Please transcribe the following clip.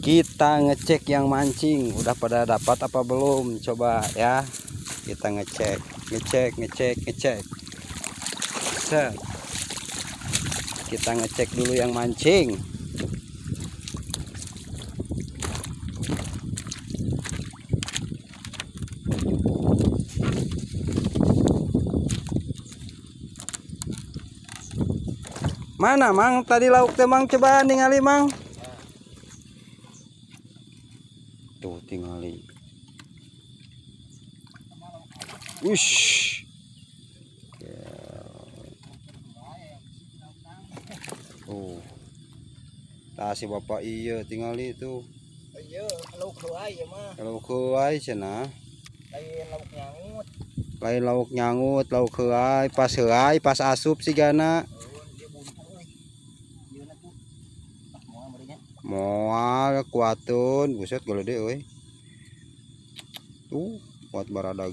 Kita ngecek yang mancing udah pada dapat apa belum, coba ya. Kita ngecek set. Kita ngecek dulu yang mancing. Mana Mang tadi lauk teh Mang, coba ningali Mang. Tuh tingali. Wush. Tuh. Tah si bapak iya tingali itu. Iya, lauk kuai ya mah. Lauk kuai cenah. Lain lauk nyangut. Lain lauk nyangut, lauk kuai, pas asup sigana. Moal kuatun, buset gede euy. Tuh, kuat baradag.